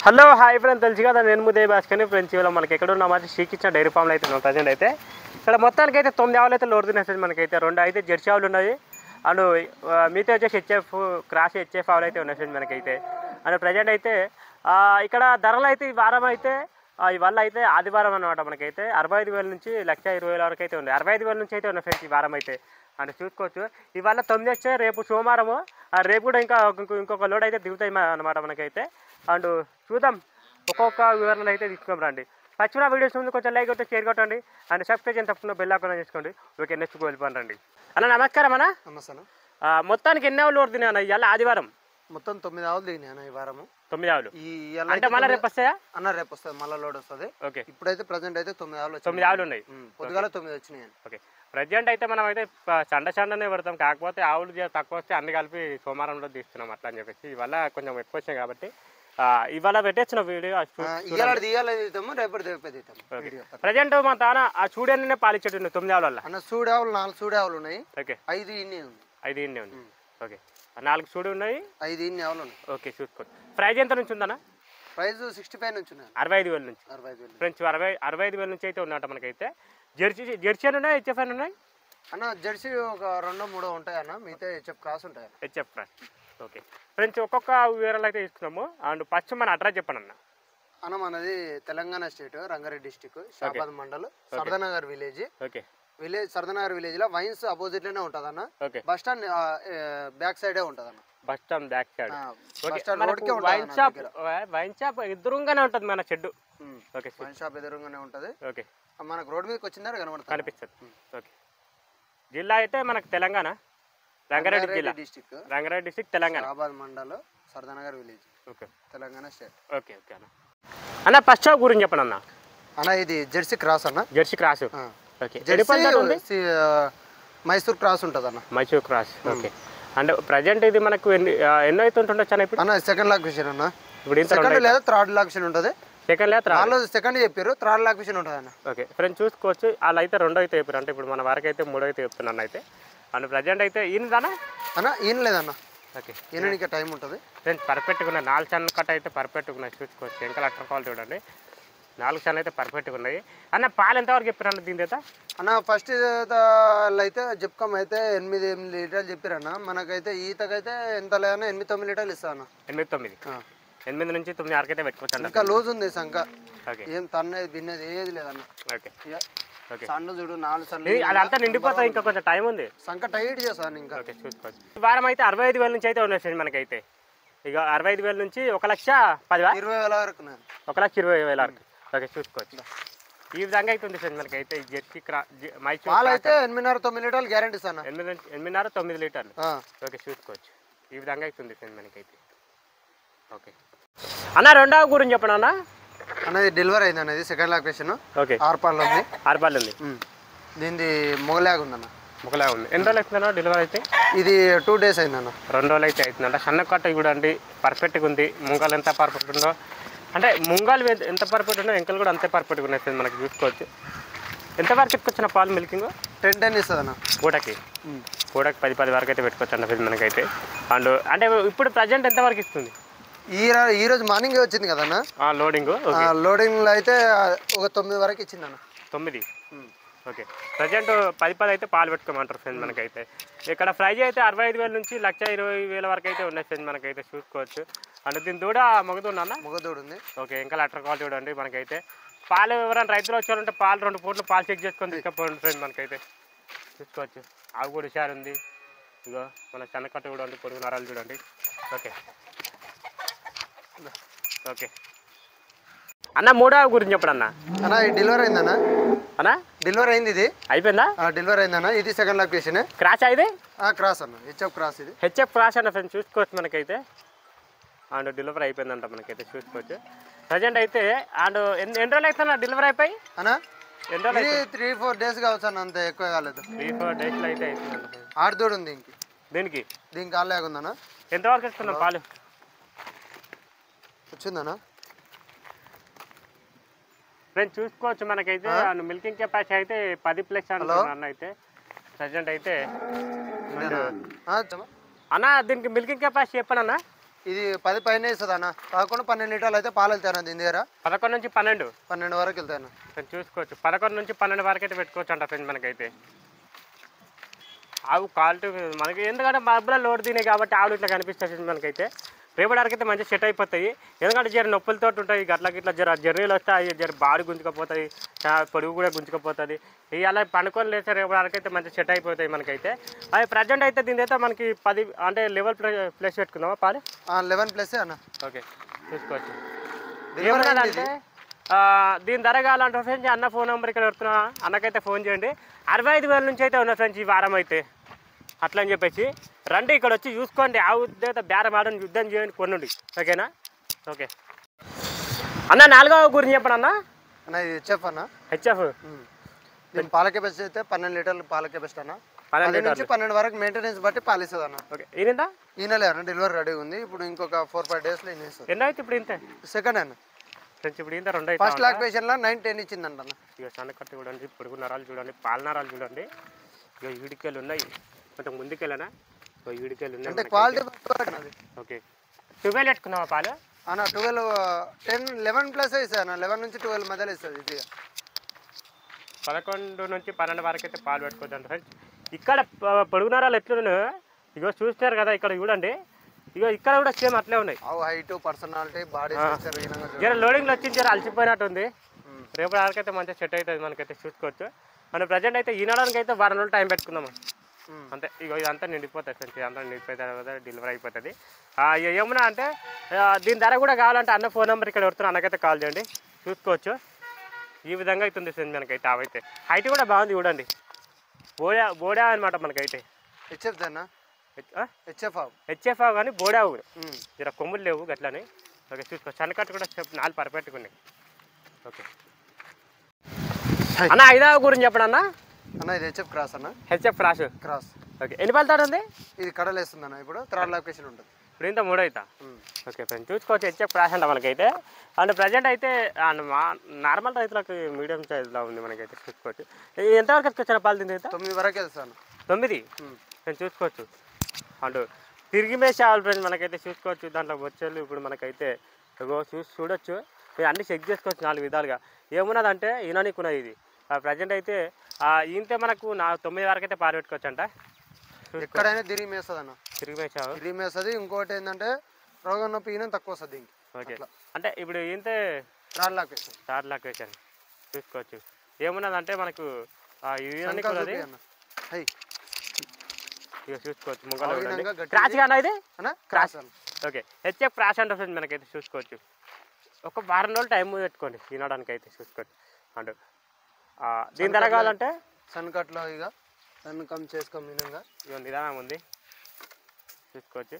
Hello hi friends, తెలుసు కదా నేను ఉదయ్ భాస్కర్ని. ఫ్రెండ్స్ ఇవాళ మనకి ఎక్కడ ఉన్నామంటే శ్రీకృష్ణ డైరీ ఫామ్లో అయితే ఉన్నాం ప్రజెంట్ అయితే. ఇక్కడ మొత్తానికి అయితే 9 ఆవులు అయితే లోడ్ తినేస్తుంది. మనకైతే 2 అయితే జెర్సీ ఆవులు ఉన్నాయి అండ్ మీతో వచ్చేసి క్రాస్ హెచ్ఎఫ్ ఆవులు అయితే ఉన్నాయి మనకైతే. అండ్ ప్రజెంట్ అయితే ఇక్కడ ధరలు అయితే ఈ వారం అయితే ఇవాళ అయితే ఆదివారం అనమాట. మనకైతే 65,000 నుంచి 1,20,000 వరకు అయితే ఉన్నాయి. 65,000 నుంచి అయితే ఉన్నాయి ఫ్రెండ్స్ ఈ వారం అయితే. అంటే చూసుకోవచ్చు ఇవాళ 9 వచ్చే, రేపు సోమవారము, రేపు కూడా ఇంకొక లోడ్ అయితే దిగుతాయి అనమాట మనకైతే. అండ్ చూద్దాం, ఒక్కొక్క వివరణ అయితే తీసుకున్నాం రండి. పచ్చిమ వీడియోస్ ముందు కొంచెం లైక్ అయితే షేర్ కొట్టండి అండ్ సబ్స్క్రైబ్ చేసి తప్పకుండా బెల్ ఐకాన్ చేసుకోండి. ఓకే, నెక్స్ట్ వెళ్ళిపోండి రండి. అన్న నమస్కారం అన్న. నమస్తే. మొత్తానికి ఎన్ని ఆవులు లోడ్ తిన్నా అన్న ఇవాళ ఆదివారం? మొత్తం 9 ఆవులు దిగినాయి అన్న ఈ వారము. 9 ఆవులు అంటే మళ్ళీ రేపు వస్తాయా అన్న? రేపు వస్తుంది, మళ్ళీ లోడ్ వస్తుంది. ఓకే, ఇప్పుడైతే ప్రజెంట్ అయితే 9 ఆవులు 9 ఆవులు ఉన్నాయి. పొద్దుగాల 9 వచ్చినాయి. ఓకే, ప్రజెంట్ అయితే మనం అయితే చండనే పెడతాం. కాకపోతే ఆవులు తక్కువ వస్తే అన్ని కలిపి సోమవారంలో తీస్తున్నాం అట్లా అని చెప్పేసి. ఇవాళ కొంచెం ఎక్కువ వచ్చినాయి కాబట్టి ఇవాళ పెట్టేసిన వీడియో. ప్రజెంట్ మా తాన ఆ చూడనే పాలిచ్చేటు 9 ఆవుల అన్న. సూడావులు 4 సూడావులు ఉన్నాయి. ఓకే, 5 ఇన్ని ఉంది. 5 ఇన్ని ఉంది. ఓకే, 4 సూడి ఉన్నాయి, 5 ఇన్ని ఆవులు ఉన్నాయి. ఓకే, చూసుకోండి. ప్రైజ్ ఎంత నుంచి ఉందన్న? ప్రైజ్ 65 నుంచి ఉన్నాయి. 65,000 నుంచి. 65,000 ఫ్రెండ్స్ 65,000 నుంచి అయితే ఉన్నట్టు మనకైతే. జెర్సీ అని ఉన్నాయి, హెచ్ఎఫ్ అని ఉన్నాయి అన్న. జెర్సీ ఒక 2-3 ఉంటాయి అన్న, మిగతా హెచ్ఎఫ్ క్రాస్ ఉంటాయి. HF cross. ఓకే ఫ్రెండ్స్, ఒక్కొక్క వివరాలు అయితే తీసుకున్నాము. అండ్ ఫస్ట్ మన అడ్రస్ చెప్పండి అన్న. అన్న మనది Telangana state, Rangareddy district, Shabad mandal, Sardanagar village. Okay, Sardanagar village లో వైన్స్ అపోజిట్ లోనే ఉంటది అన్న. బస్ స్టాండ్ బ్యాక్ సైడే ఉంటది అన్న. Bus stand back side. Wine shop ఎదురుగానే ఉంటది మన షెడ్. ఓకే, వైన్ షాప్ ఎదురుగానే ఉంటది. ఓకే, మనకు రోడ్ మీదకి వచ్చిందా కనిపిస్తుంది. ఓకే, జిల్లా అయితే మనకు తెలంగాణ, రంగారెడ్డి జిల్లా, district, Rangareddy district, Telangana, Shabad mandal, Sardanagar village. Okay, Telangana state. Okay okay అన్న. అన్న ఫస్ట్ షాప్ గురించి చెప్పండి అన్న. అన్న ఇది జెర్సీ క్రాస్ అన్న. Jersey cross. Okay, Mysore cross ఉంటుంది అన్న. మైసూర్ క్రాస్. ఓకే, అంటే ప్రజెంట్ ఇది మనకు ఎన్నో అయితే ఉంటుండొచ్చు అన్న ఇప్పుడు? అన్న సెకండ్ లాక్విషన్ అన్న. ఇప్పుడు సెకండ్ లేదా థర్డ్ లాక్విషన్ ఉంటుంది. సెకండ్ లేదా సెకండ్ చెప్పారు, థర్డ్ లాక్విషన్ ఉంటుంది అన్న. ఓకే ఫ్రెండ్స్, చూసుకోవచ్చు. వాళ్ళు అయితే 2 అయితే చెప్పారు. అంటే ఇప్పుడు మన వారికి అయితే 3 అయితే చెప్తున్నాను అయితే. అండ్ ప్రజెంట్ అయితే ఈయనదానా అన్న? ఈయన లేదన్న. ఓకే, ఈయనకి టైం ఉంటుంది. ఫ్రెండ్స్ పర్ఫెక్ట్గా ఉన్నాయి. 4 చన్ కట్ అయితే పర్ఫెక్ట్గా ఉన్నాయి. చూసుకోవచ్చు, వెంకల అట్టర్ క్వాలిటీ చూడండి. 4 చన్ అయితే పర్ఫెక్ట్గా ఉన్నాయి అన్న. పాలు ఎంతవరకు చెప్పారన్న దీని అయితే? అన్న ఫస్ట్ అయితే చెప్పుకోమ అయితే 8 లీటర్లు చెప్పారన్న. మనకైతే ఈతకైతే ఎంత లేదన్నా 8-9 లీటర్లు ఇస్తా అన్న. 8 నుంచి 9 వరకు అయితే పెట్టుకోవచ్చు. ఇంకా లూజ్ ఉంది సంఖ. ఓకే, ఏం తన్నది బిన్నది ఏది లేదన్న. ఓకే ఓకే, సన్ను చూడు 4 సన్ను అదంతా నిండిపోతాయి. ఇంకా కొంచెం టైం ఉంది. సంఖ టైట్ చేస్తాను ఇంకా. ఓకే, చూసుకోవచ్చు. ఈ వారం అయితే 65,000 నుంచి అయితే ఉన్నాయి మనకైతే. ఇక 65,000 నుంచి 1,10,000 20,000 వరకు 1,20,000 వరకు. ఓకే, చూసుకోవచ్చు. ఈ విధంగా అయితే ఉంది ఫ్రెండ్ మనకైతే. జెర్సీ పాలు అయితే 8.5-9 లీటర్లు గ్యారెంటీ ఇస్తాను. 8.5-9 లీటర్లు. ఓకే, చూసుకోవచ్చు. ఈ విధంగా అయితే ఉంది ఫ్రెండ్ మనకైతే. ఓకే అన్న, రెండవ గురించి చెప్పండి అన్న. అనేది డెలివరీ అయింది అనేది సెకండ్ లాక్వేషన్. ఓకే, 6 పళ్ళు ఉంది. 6 పళ్ళు ఉంది. దీనిది మొగలాగా ఉందన్న. మొగలాగా ఉంది. ఎన్ని రోజులు అవుతుందన్న డెలివరీ అయితే? ఇది 2 days అయిందన్న. 2 రోజులు అయితే అవుతుందంట. సన్న కట్ట చూడండి, పర్ఫెక్ట్గా ఉంది. ముంగలు ఎంత పర్ఫెక్ట్ ఉందో, అంటే ముంగాలు ఎంత పర్ఫెక్ట్ ఉందో ఎంకలు కూడా అంతే పర్ఫెక్ట్గా ఉన్నాయి మనకి. చూసుకోవచ్చు. ఎంతవరకు ఎత్తుకొచ్చిన పాలు మిల్కింగ్? 10 ఇస్తుంది అన్న. పూటకి 10 వరకు అయితే పెట్టుకోవచ్చు అన్న ఫ్రెండ్ మనకైతే. అండ్ అంటే ఇప్పుడు ప్రజెంట్ ఎంతవరకు ఇస్తుంది? ఈ రోజు మార్నింగ్ వచ్చింది కదన్న లోడింగ్. లోడింగ్లో అయితే ఒక 9 వరకు ఇచ్చింది అన్న. 9. ఓకే, ప్రజెంట్ 10 అయితే పాలు పెట్టుకోమంటారు ఫ్రెండ్ మనకైతే. ఇక్కడ ప్రైజ్ అయితే 65,000 నుంచి 1,20,000 వరకు అయితే ఉన్నాయి ఫ్రెండ్ మనకైతే. చూసుకోవచ్చు. అంటే దీని దూడ మొగదూడ అన్న? మొగదూడ ఉంది. ఓకే, ఇంకా లెటర్ క్వాలిటీ చూడండి మనకైతే. పాలు ఎవరైనా రైతులు వచ్చారంటే పాలు 2 పూటలు పాలు చెక్ చేసుకొని తీసుకపోండి ఫ్రెండ్ మనకైతే. చూసుకోవచ్చు. ఆవు కూడా హుషారు ఉంది. ఇగో మన చెన్నకట్ట కూడా ఉంది, పొడుగు నరాలు చూడండి. ఓకే ఓకే అన్న, 3వ గురించి చెప్పండి అన్న. అన్న ఇది డెలివరీ అయిందన్న. అన్న డెలివరీ అయింది. ఇది అయిపోయిందా? డెలివరీ అయిందన్న. ఇది సెకండ్ లాక్వేషన్. క్రాస్ ఇది? క్రాస్ అన్న, హెచ్ఎఫ్ క్రాస్. ఇది హెచ్ఎఫ్ క్రాస్ అన్న ఫ్రెండ్స్. చూసుకోవచ్చు మనకైతే. అండ్ డెలివరీ అయిపోయిందంట మనకైతే. చూసుకోవచ్చు. ప్రజెంట్ అయితే అండ్ ఎన్ని రోజులు అవుతుందా డెలివరీ అయిపోయి అన్న? ఎన్ని రోజులు? 3-4 days కావచ్చు అన్న, అంత ఎక్కువ కాలేదు. 3-4 డేస్లో అయితే అవుతుంది. ఆడదోడు ఉంది దీనికి ఆడలేక ఉందన్న. ఎంతవరకు ఇస్తున్నాం పాలు? వచ్చిందన్న ఫ్రెండ్స్. చూసుకోవచ్చు మనకైతే. అండ్ మిల్కింగ్ కెపాసిటీ అయితే 10+ అన్న అయితే. ప్రజెంట్ అయితే అన్న దీనికి మిల్కింగ్ కెపాసిటీ చెప్పండి అన్న. ఇది 10 పైన ఇస్తుంది అన్న. 11 12 లీటర్లు అయితే పాలు వెళ్తాయి అన్న దీని దగ్గర. 11 నుంచి 12 వరకు వెళ్తాయి అన్న. చూసుకోవచ్చు. 11 నుంచి 12 వరకు అయితే పెట్టుకోవచ్చు అంట ఫ్రెండ్స్ మనకైతే. ఆవు క్వాలిటీ మనకి ఎందుకంటే మబ్బులో లోడ్ తినాయి కాబట్టి ఆవులు ఇట్లా కనిపిస్తుంది మనకైతే. రేపటికి అయితే మంచిగా సెట్ అయిపోతాయి. ఎందుకంటే జర నొప్పులతో ఉంటాయి గట్లకి ఇట్లా జర్నీలు వస్తాయి, జర బాడీ గుంజుకపోతుంది, పొడుగు కూడా గుంజుకపోతుంది. అలా పండుకొని లేస్తే రేపటికి అయితే మంచిగా సెట్ అయిపోతాయి మనకైతే. అది ప్రజెంట్ అయితే దీని అయితే మనకి 10 అంటే లెవెల్ ప్లేస్ పెట్టుకుందామా పాలు? 11+ అన్న. ఓకే చూసుకోవచ్చు. ఏమన్నదంటే దీని ధర కావాలంటే ఫ్రెండ్స్ అన్న ఫోన్ నెంబర్ ఇక్కడ పెడుతున్నా, అన్నకైతే ఫోన్ చేయండి. 65,000 నుంచి అయితే ఉన్న ఫ్రెండ్స్ ఈ వారం అయితే. అట్లా అని చెప్పేసి రండి ఇక్కడ వచ్చి చూసుకోండి. ఆ ఉద్యోగ బేరం ఆడని యుద్ధం చేయండి కొనండి. ఓకేనా? ఓకే అన్న 4వ గురించి చెప్పండి అన్న. అన్న ఇది హెచ్ఎఫ్ అన్న. హెచ్ఎఫ్ దీని పాల కెపాసిటీ అయితే 12 లీటర్లు పాల కెపాసిటీ అన్న. 12 నుంచి 12 వరకు మెయింటెనెన్స్ బట్టి పాలు ఇస్తుంది అన్న. ఓకే ఈయన ఈయనలే అన్న డెలివరీ రెడీ ఉంది. ఇప్పుడు ఇంకొక 4-5 డేస్లో ఈయన ఇస్తుంది. ఎన్నో అయితే ఇప్పుడు ఇంతే సెకండ్ అన్న. ఫ్రెండ్స్ ఇప్పుడు ఇంత 2 అయితే. ఫస్ట్ లాక్టేషన్లో 9-10 ఇచ్చిందంట అన్న. ఇక సన్నకట్టు చూడండి, పొడుగు నరాలు చూడండి, పాల నరాలు చూడండి. ఇక ఈడికెళ్ళి ఉన్నాయి, కొంచెం ముందుకెళ్ళనా ఈడికెళ్ళి ఉన్నాయి అంటే క్వాలిటీ. ఓకే 12 పెట్టుకున్నావా పాలు అన్న? 12 10 11+ ఇస్తుంది అన్న. 11 నుంచి 12 మధ్యలో ఇస్తుంది ఈజీగా. 11 నుంచి 12 వరకు అయితే పాలు పెట్టుకోవచ్చు ఫ్రెండ్స్. ఇక్కడ పొడుగు నరాలు ఎట్లున్నాయో ఇగో చూస్తున్నారు కదా, ఇక్కడ చూడండి. ఇగో ఇక్కడ కూడా సేమ్ అట్లే ఉన్నాయి. హైట్, పర్సనాలిటీ, బాడీ జర లోడింగ్లో వచ్చి జర అలసిపోయినట్టు ఉంది. రేపు వరకైతే మంచిగా సెట్ అవుతుంది మనకైతే చూసుకోవచ్చు. మనం ప్రజెంట్ అయితే ఈనడానికి అయితే 1 రోజులు టైం పెట్టుకుందాము అంతే. ఇగో ఇదంతా నిండిపోతుంది ఫ్రెండ్స్. ఇదంతా నిండిపోయిన తర్వాత డెలివరీ అయిపోతుంది. ఏమన్నా అంటే దీని ధర కూడా కావాలంటే అన్న ఫోన్ నెంబర్ ఇక్కడ పెడుతున్నా, అన్నకైతే కాల్ చేయండి చూసుకోవచ్చు. ఈ విధంగా అవుతుంది ఫ్రెండ్స్ మనకైతే. అవైతే హైట్ కూడా బాగుంది చూడండి. బోడా అనమాట మనకైతే. హెచ్ఎఫ్ అన్న. హెచ్ఎఫ్ కానీ బోడావు జర కొమ్ములు లేవు గట్లని. ఓకే చూసుకో. సన్నకట్టు కూడా 4 పర్ఫెక్ట్గా ఉన్నాయి. ఓకే అన్న 5వ గురించి చెప్పండి అన్న. అన్న ఇది హెచ్ఎఫ్ క్రాస్ అన్న. HF cross. ఓకే ఎన్ని పలుతాడు ఉంది? ఇది కడలేస్తుంది అన్న. ఇప్పుడు 3rd లొకేషన్ ఉంటుంది. ఇప్పుడు ఇంత 3 అవుతా. ఓకే ఫ్రెండ్స్ చూసుకోవచ్చు. హెచ్ఎఫ్ క్రాస్ అంట మనకైతే. అండ్ ప్రజెంట్ అయితే నార్మల్ రైతులకు మీడియం సైజ్లో ఉంది మనకైతే చూసుకోవచ్చు. ఎంతవరకు ఎత్తుకొచ్చిన పాలు తింది? 9 వరకు వెళ్తాను. 9 ఫ్రెండ్స్ చూసుకోవచ్చు. అండ్ తిరిగి మేసి ఆవులు ఫ్రెండ్స్ మనకైతే చూసుకోవచ్చు. దాంట్లో వచ్చేళ్ళు ఇప్పుడు మనకైతే చూడొచ్చు. మీరు అన్నీ చెక్ చేసుకోవచ్చు 4 విధాలుగా. ఏమున్నదంటే ఈనానికున్నది ఇది. ప్రజెంట్ అయితే ఇంతే మనకు 9 వరకు అయితే పాలు పెట్టుకోవచ్చు అంట. ఎక్కడైనా తిరిగి మేస్తుంది అన్న. తిరిగి మేస్తుంది. ఇంకోటి ఏంటంటే రోగం నొప్పి ఈయన తక్కువ వస్తుంది దీనికి. ఓకే అంటే ఇప్పుడు ఇంతే 3rd లొకేషన్. 3rd లొకేషన్ చూసుకోవచ్చు. ఏమున్నదంటే మనకు ఈనానికున్నది ఇక చూసుకోవచ్చు. ముంగల క్రాస్ కానా ఇది? క్రాస్. ఓకే హెచ్ఎఫ్ క్రాస్ అంటే ఫ్రెండ్స్ మనకైతే చూసుకోవచ్చు. ఒక 1 రోజులు టైం పెట్టుకోండి తినడానికి అయితే చూసుకోవచ్చు. అండ్ దీని ధర కావాలంటే సన్కట్లో ఇక సన్కం చేసుకోం విధంగా ఇక నిదానం ఉంది చూసుకోవచ్చు.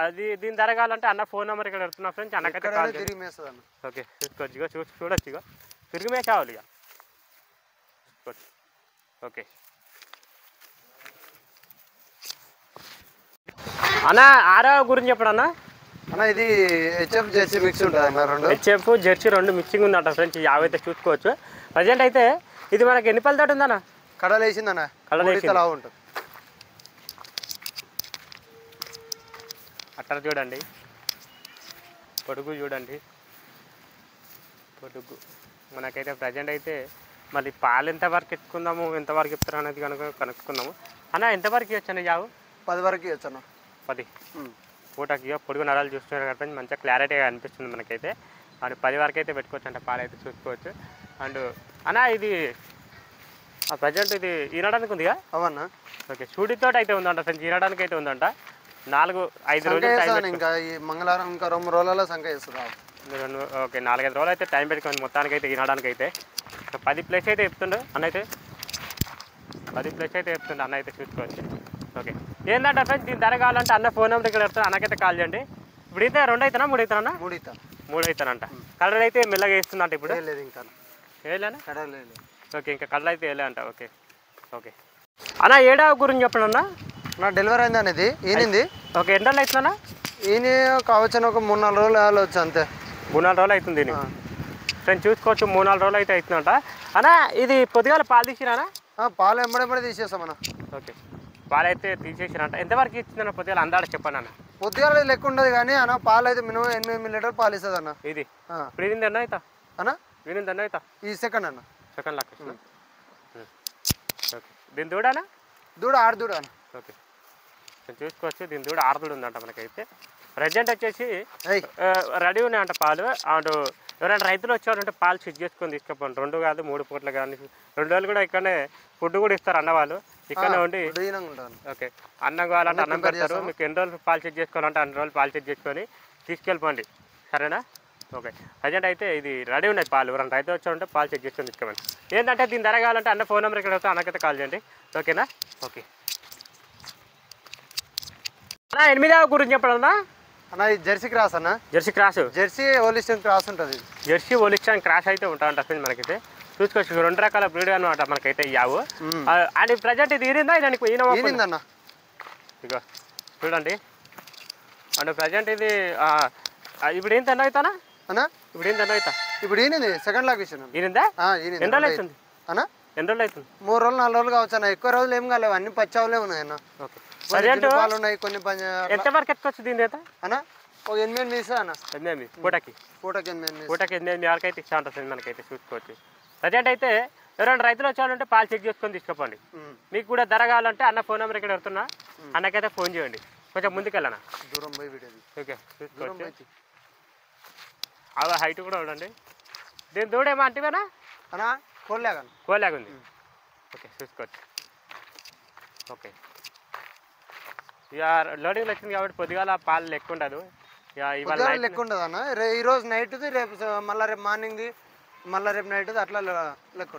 అది దీని ధర కావాలంటే అన్న ఫోన్ నెంబర్ ఇక్కడ పెడుతున్నా ఫ్రెండ్స్. అన్నకైతే కాల్ తిరిగి మేస్తుంది అన్న. ఓకే చూసుకోవచ్చు. ఇక చూడొచ్చు. ఇక తిరిగి మేస కావాలి ఇక చూసుకోవచ్చు. ఓకే అన్న 6వ గురించి చెప్పండి అన్న. అన్న ఇది హెచ్ఎఫ్ జెర్సీ మిక్స్ ఉంటుంది అన్న. 2 హెచ్ఎఫ్ జెర్సీ 2 మిక్సింగ్ ఉందంట ఫ్రెండ్స్. యావ అయితే చూసుకోవచ్చు. ప్రజెంట్ అయితే ఇది మనకి ఎన్ని పళ్ళతోటి ఉందన్న? కడలేసిందన్న. కడలేలా ఉంటుంది. అట్ట చూడండి, పొడుగు చూడండి, పొడుగు మనకైతే ప్రజెంట్ అయితే. మళ్ళీ పాలు ఎంతవరకు ఎత్తుకుందాము, ఎంతవరకు చెప్తారు అనేది కనుక్కుందాము. అన్న ఎంతవరకు ఇవ్వచ్చండి యావు? 10 వరకు ఇవ్వచ్చు అన్న. 10 పూటకి పొడుగు నరాలు చూస్తున్నారు కాబట్టి మంచిగా క్లారిటీగా అనిపిస్తుంది మనకైతే. అండ్ 10 వరకు అయితే పెట్టుకోవచ్చు అంట పాలు అయితే చూసుకోవచ్చు. అండ్ అన్న ఇది ప్రజెంట్ ఇది ఈనడానికి ఉందిగా? అవునా. ఓకే సూడితో అయితే ఉందంట ఫ్రెండ్స్. ఈనడానికి అయితే ఉందంట. 4-5 రోజులు ఇంకా ఈ మంగళవారం ఇంకా 2 రోజులలో సంఖ్య చేస్తుంది. ఓకే 4-5 రోజులు అయితే టైం పెట్టుకోండి మొత్తానికి అయితే ఈనడానికి అయితే. 10+ అయితే చెప్తుండు అన్న అయితే. 10+ అయితే చెప్తుండే అన్న అయితే చూసుకోవచ్చు. ఓకే ఏంటంటే ఫ్రెండ్స్ దీని ధర కావాలంటే అన్న ఫోన్ నెంబర్ ఇక్కడ పెడతాను, అన్నకైతే కాల్ చేయండి. ఇప్పుడు అయితే 2 అవుతానా 3 అవుతానన్నా? 3 అవుతానంట. కలర్ అయితే మెల్లగా వేస్తుందంట ఇప్పుడు. లేదు ఇంకా వేయలేనా? కలర్ లేదు. ఓకే ఇంకా కలర్ అయితే వేయలే అంట. ఓకే ఓకే అన్న 7వ గురించి చెప్పండి అన్న. నా డెలివరీ అయింది అనేది ఈనింది. ఓకే ఎన్ని రోజులు అవుతుందన్నా? ఈయన కావచ్చు ఒక 3-4 రోజులు కావచ్చు అంతే. 3-4 రోజులు అవుతుంది ఫ్రెండ్స్ చూసుకోవచ్చు. 3-4 రోజులు అయితే అవుతుందంట. అన్న ఇది పొద్దుగాల పాలు తీసిరానా? పాలు ఎంబడే తీసేస్తామన్నా. ఓకే పాలు అయితే తీసేసిరంట. ఎంతవరకు ఇచ్చిందన్న పొద్దుగాల అందాడ చెప్పండి అన్న. పొద్దుగాల లెక్క ఉండదు కానీ అన్న పాలు అయితే మినిమం 8 లీటర్ పాలు ఇస్తుంది అన్న. ఇది ఇప్పుడు ఇది అన్న అవుతా అన్న వినిందన్న అవుతా ఈ సెకండ్ అన్న సెకండ్ లాక్ ఓకే. దీని దూడనా దూడ ఆడదూడ అన్న. ఓకే చూసుకోవచ్చు. దీని దూడ ఆరుదూడు ఉందంట మనకైతే. ప్రజెంట్ వచ్చేసి రెడీ ఉన్నాయంట పాలు. అండ్ ఎవరైనా రైతులు వచ్చారంటే పాలు చెక్ చేసుకొని తీసుకుపోండి. 2 కాదు 3 పూటలు కానీ 2 రోజులు కూడా ఇక్కడనే ఫుడ్ కూడా ఇస్తారు అన్న వాళ్ళు. ఇక్కడనే ఉండి ఓకే అన్నం కావాలంటే అన్నం పెడతారు. మీకు ఎన్ని రోజులు పాలు చెక్ చేసుకోవాలంటే అన్ని రోజులు పాలు చెక్ చేసుకొని తీసుకెళ్ళిపోండి సరేనా. ఓకే ప్రజెంట్ అయితే ఇది రెడీ ఉన్నాయి పాలు. ఎవరైనా రైతు వచ్చారంటే పాలు చెక్ చేసుకొని తీసుకోండి. ఏంటంటే దీని ధర కావాలంటే అన్న ఫోన్ నెంబర్ ఇక్కడ వస్తే అన్నకైతే కాల్ చేయండి ఓకేనా. ఓకే అన్న 8వ గురించి చెప్పడన్నా అన్న ఇది జెర్సీ క్రాస్ అన్న. జెర్సీ క్రాస్ జెర్సీ హోలిస్టియన్ క్రాస్ ఉంటుంది. జెర్సీ హోలిస్టియన్ క్రాస్ అయితే ఉంటాయంట ఫ్రెండ్స్ మనకైతే. చూసుకోవచ్చు 2 రకాల బ్రీడ్ అనమాట మనకైతే యావు. అండ్ ప్రజెంట్ ఇది ఈరిందా దానికి ఈనిందన్న ఇగో చూడండి. అండ్ ప్రజెంట్ ఇది ఇప్పుడు ఏం తన అవుతానా అన్న ఇప్పుడు ఏం తన అవుతా ఇప్పుడు ఈనింది సెకండ్ లాక్ ఇచ్చాను. ఈరిందా ఎన్ని రోజులు అవుతుంది అన్న? ఎన్ని రోజులు అవుతుంది? 3 రోజులు 4 రోజులు కావచ్చు అన్న. ఎక్కువ రోజులు ఏం కాలేవు అన్ని పచ్చావులే ఉన్నాయి అన్న. ఓకే ప్రజెంట్ పాలు ఉన్నాయి కొన్ని ఎంత వరకు ఎత్తుకోవచ్చు దీని అయితే అన్న? ఒక 8 ఇస్తా అన్న. 8 పూటకి 8 వరకు అయితే ఇస్తా ఉంటుంది మనకైతే. చూసుకోవచ్చు ప్రజెంట్ అయితే ఎవరైనా రైతులు వచ్చారంటే పాలు చెక్ చేసుకొని తీసుకోండి. మీకు కూడా ధర కావాలంటే అన్న ఫోన్ నెంబర్ ఇక్కడ పెడుతున్నా అన్నకైతే ఫోన్ చేయండి. కొంచెం ముందుకెళ్ళనా దూరం పోయి వీడేది. ఓకే చూసుకోవచ్చు. అలా హైట్ కూడా ఉండండి. దీని దూడేమో అంటేనా అన్న? కోలాగా ఉంది. ఓకే చూసుకోవచ్చు. ఓకే ఇక లోడింగ్ వచ్చింది కాబట్టి పొద్దుగాల పాలు లెక్క ఉండదు. ఇక ఇవాళ లెక్క ఉండదు అన్న. ఈరోజు నైట్ది రేపు మళ్ళీ రేపు మార్నింగ్ది మళ్ళీ రేపు నైట్ది అట్లా లెక్క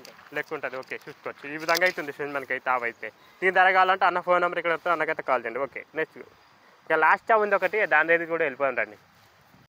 ఉంటుంది. ఓకే చూసుకోవచ్చు. ఈ విధంగా అవుతుంది ఫ్రెండ్ మనకైతే ఆవైతే. దీని ధర కావాలంటే అన్న ఫోన్ నెంబర్ ఇక్కడ వస్తే అన్నకైతే కాల్ చేయండి. ఓకే నెక్స్ట్ ఇక లాస్ట్ ఉంది ఒకటి దాని దగ్గర కూడా వెళ్ళిపోయి రండి.